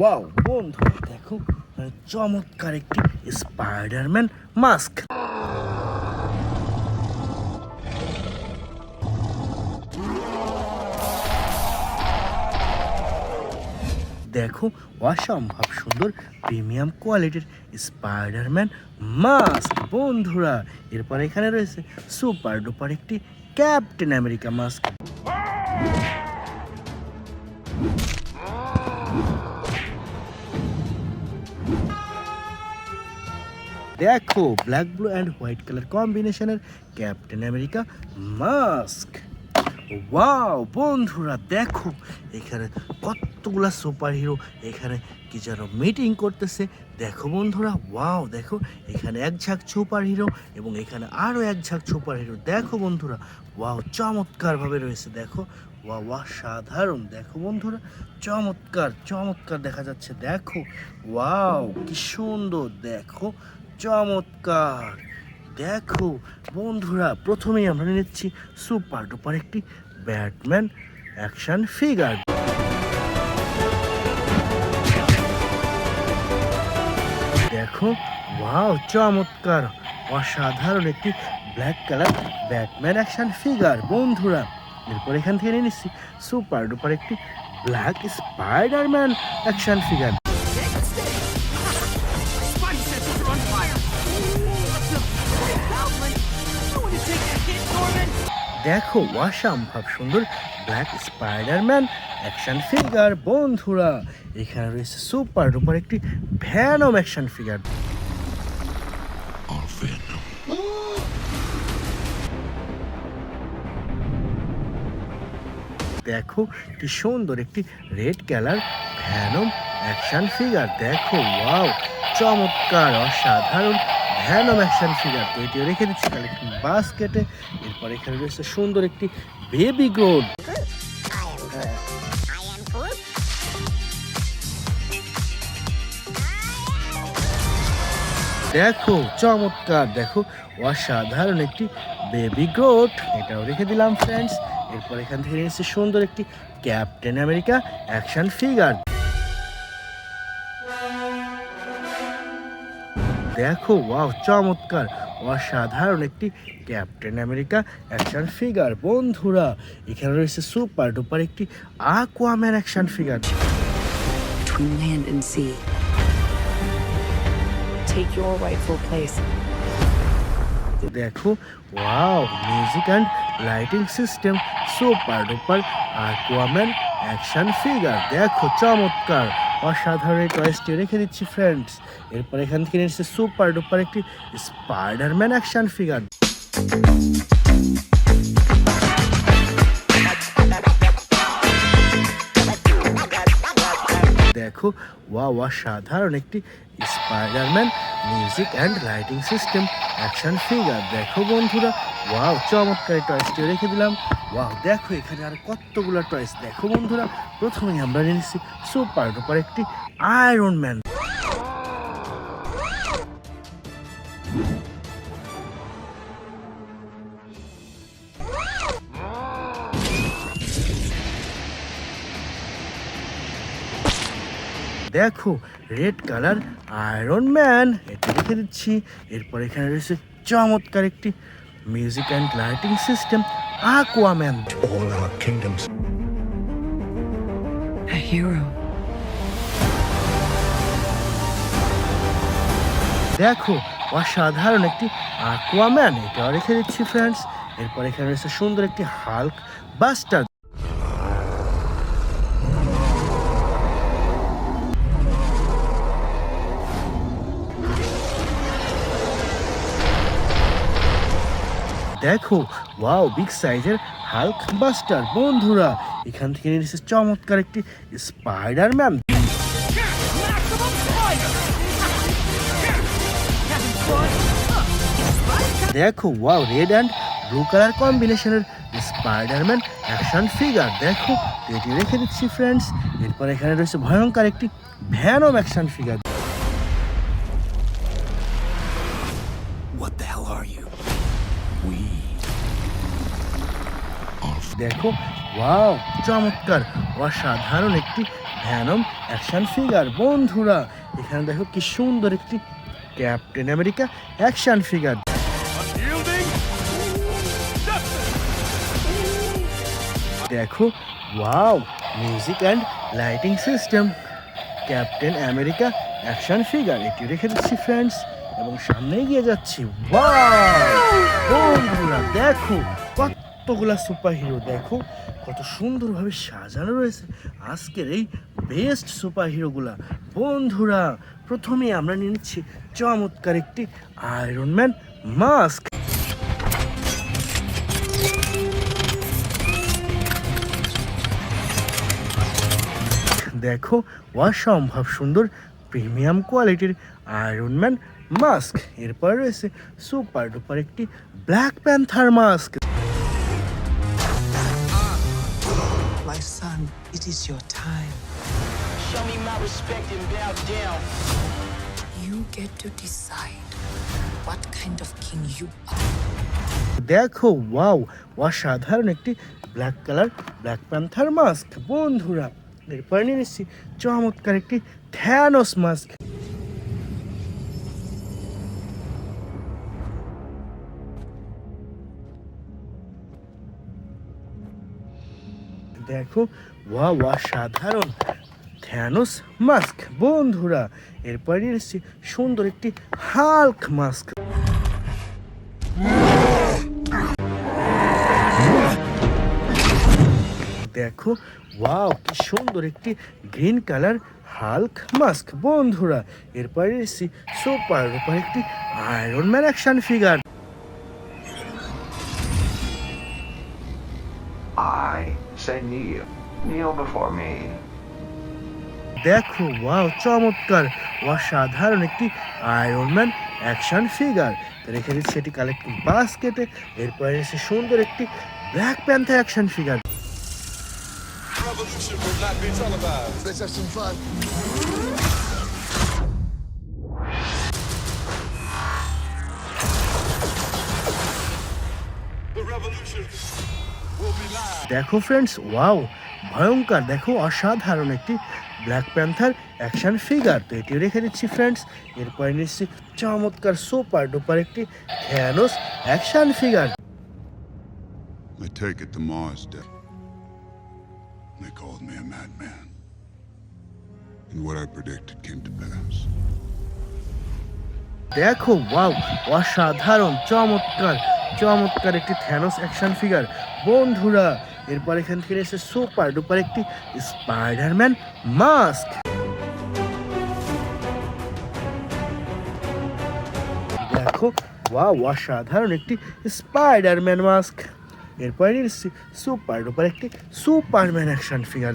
Wow বন্ধুরা দেখো, চমৎকার একটি স্পাইডারম্যান মাস্ক। দেখো, অসম্ভব সুন্দর প্রিমিয়াম কোয়ালিটির স্পাইডারম্যান মাস্ক বন্ধুরা। এরপর এখানে রয়েছে সুপার ডুপার একটি ক্যাপ্টেন আমেরিকা মাস্ক। দেখো, black blue and white colour কম্বিনেশনের ক্যাপ্টেন আমেরিকা মাস্ক। ওয়াও বন্ধুরা দেখো, এখানে কতগুলা সুপার হিরো এখানে কি যেন মিটিং করতেছে। দেখো বন্ধুরা, ওয়াও দেখো, এখানে এক ঝাঁক সুপার হিরো এবং এখানে আরও এক ঝাঁক সুপার হিরো। দেখো বন্ধুরা, ওয়াও চমৎকার ভাবে রয়েছে। দেখো, ওয়াও সাধারণ। দেখো বন্ধুরা, চমৎকার চমৎকার দেখা যাচ্ছে। দেখো, ওয়াও কি সুন্দর। দেখো, চমৎকার। দেখো বন্ধুরা, প্রথমেই আমরা নিচ্ছি সুপার ডুপার একটি ব্যাটম্যান অ্যাকশন ফিগার। দেখো, ওয়াও চমৎকার অসাধারণ একটি black colour Batman action figure বন্ধুরা। এরপর এখান থেকে নিয়ে নিচ্ছি সুপার ডুপার একটি ব্ল্যাক স্পাইডারম্যান অ্যাকশন ফিগার। দেখো, অসম্ভব সুন্দর ব্ল্যাক স্পাইডারম্যান অ্যাকশন ফিগার বন্ধুরা। এখানে রয়েছে সুপার ডুপার একটি ভ্যানম অ্যাকশন ফিগার। দেখো, কি সুন্দর একটি red colour Venom action figure. দেখো, ওয়াও চমৎকার অসাধারণ ভ্যানম অ্যাকশন ফিগার। তো এটিও রেখে দিচ্ছি কালেকশন বাস্কেটে। এরপর এখানে রয়েছে সুন্দর একটি বেবি গ্রোথ। দেখো, চমৎকার। দেখো, অসাধারণ একটি বেবি গ্রোথ। এটাও রেখে দিলাম ফ্রেন্ডস। এরপর এখান থেকে নিয়েছে সুন্দর একটি ক্যাপ্টেন আমেরিকা অ্যাকশন ফিগার। দেখো, ওয়াও চমৎকার অসাধারণ একটি ক্যাপ্টেন আমেরিকা অ্যাকশন ফিগার বন্ধুরা। এখানে রয়েছে সুপার ডুপার একটি Aquaman action figure. Between land and sea, take your rightful place. দেখো, wow music and lighting system super duper Aquaman action figure. দেখো, চমৎকার অসাধারণ এই টয়েসটি রেখে দিচ্ছি ফ্রেন্ডস। এরপর এখান থেকে নিচ্ছে সুপার ডুপার একটি স্পাইডারম্যান অ্যাকশন ফিগার। দেখো, ওয়াও অসাধারণ একটি Spiderman music and lighting system action figure. দেখো বন্ধুরা, ওয়াও চমৎকার টয়েসটি রেখে দিলাম। ওয়াও দেখো, এখানে আর কতগুলো টয়েস। দেখো বন্ধুরা, প্রথমেই আমরা নিয়েছি সুপার ডুপার একটি আয়রন ম্যান। দেখো, রেড কালার আয়রন ম্যান, এটা রেখে দিচ্ছি। এরপর এখানে রয়েছে চমৎকার একটি music and lighting system Aquaman. All our kingdoms. A hero. দেখো, অসাধারণ একটি আকুয়াম্যান, এটাও রেখে দিচ্ছি ফ্রেন্ডস। এরপর এখানে রয়েছে সুন্দর একটি হাল্ক বাস্টার। দেখো, ওয়াও বিগ সাইজের হাল্ক বাস্টার বন্ধুরা। এখান থেকে নিয়েছে চমৎকার একটি স্পাইডারম্যান। দেখো, wow red and blue colour কম্বিনেশনের স্পাইডারম্যান অ্যাকশন ফিগার। দেখো, এটি রেখে দিচ্ছি ফ্রেন্ডস। এরপর এখানে রয়েছে ভয়ঙ্কর একটি Venom action figure. What the hell are you? We are দেখো, ওয়াও, চমৎকার, অসাধারণ একটি ভ্যানম অ্যাকশন ফিগার। বন্ধুরা এখানে দেখো কি সুন্দর একটি ক্যাপ্টেন আমেরিকা অ্যাকশন ফিগার। দেখো, wow, music and lighting system captain America action figure. এটি রেখে দিচ্ছি ফ্রেন্ডস এবং সামনে এগিয়ে যাচ্ছি। ওয়াও বন্ধুরা দেখো কতগুলা সুপার হিরো, দেখো কত সুন্দরভাবে সাজানো রয়েছে আজকের এই বেস্ট সুপার হিরোগুলা। বন্ধুরা প্রথমে আমরা নিয়ে নিচ্ছি চমৎকার একটি আয়রন ম্যান মাস্ক। দেখো অসম্ভব সুন্দর প্রিমিয়াম কোয়ালিটির আয়রন ম্যান মাস্ক। এরপর রয়েছে সুপার ডুপার একটি black panther mask. My son, it is your time. Show me my respect and bow down. You get to decide what kind of king you are. দেখো wow, অসাধারণ একটি black colour black panther mask. বন্ধুরা এরপর নিয়ে নিচ্ছি চমৎকার একটি Thanos mask. দেখো ওয়াও, অসাধারণ থ্যানোস মাস্ক। বন্ধুরা এরপর নিয়ে নিচ্ছি সুন্দর একটি হাল্ক মাস্ক। দেখো ওয়াও, কি সুন্দর একটি গ্রিন কালার হাল্ক মাস্ক। বন্ধুরা এরপরে এসেছি সুপার উপর একটি iron man action figure. I say kneel. Kneel before me. দেখো ওয়াও, চমৎকার অসাধারণ একটি আয়রন ম্যান অ্যাকশন ফিগার। রেখে দিচ্ছি এটি কালেক্টিং বাস্কেটে। এরপরে এসে সুন্দর একটি black panther action figure. Revolution will not be televised. Let's have some fun. The revolution will be live. দেখো ফ্রেন্ডস ওয়াও, ভয়ঙ্কর, দেখো অসাধারণ একটি ব্ল্যাক প্যান্থার অ্যাকশন ফিগার। তো এটিও রেখে দিচ্ছি ফ্রেন্ডস। এরপরে নিচ্ছি চমৎকার সুপার ডুপার একটি Thanos action figure. I take it to Mars Day. They called me a madman. And what I predicted came to pass. দেখো ওয়াও, অসাধারণ চমৎকার চমৎকার একটি থ্যানোস অ্যাকশন ফিগার। বন্ধুরা এরপর এখান থেকে এসে সুপার ডুপার একটি স্পাইডারম্যান মাস্ক। দেখো ওয়াও, অসাধারণ একটি স্পাইডারম্যান মাস্ক। এরপরে এসেছি সুপার ডুপার একটি সুপারম্যান অ্যাকশন ফিগার।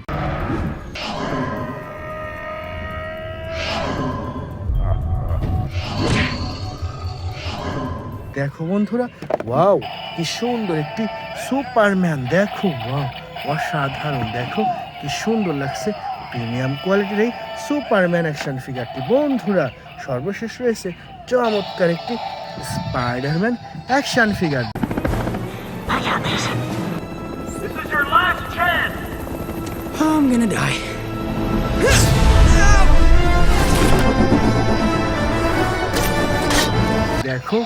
দেখো বন্ধুরা ওয়াও, কি সুন্দর একটি সুপারম্যান। দেখো ওয়াও, অসাধারণ, দেখো কি সুন্দর লাগছে প্রিমিয়াম কোয়ালিটির এই সুপারম্যান অ্যাকশন ফিগারটি। বন্ধুরা সর্বশেষ রয়েছে চমৎকার একটি Spiderman action figure. This is your last chance. I'm gonna die. দেখো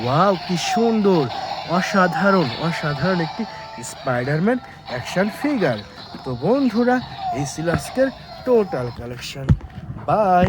ওয়াও, কি সুন্দর, অসাধারণ অসাধারণ একটি স্পাইডারম্যান অ্যাকশন ফিগার। তো বন্ধুরা এই ছিল আজকের টোটাল কালেকশন। বাই।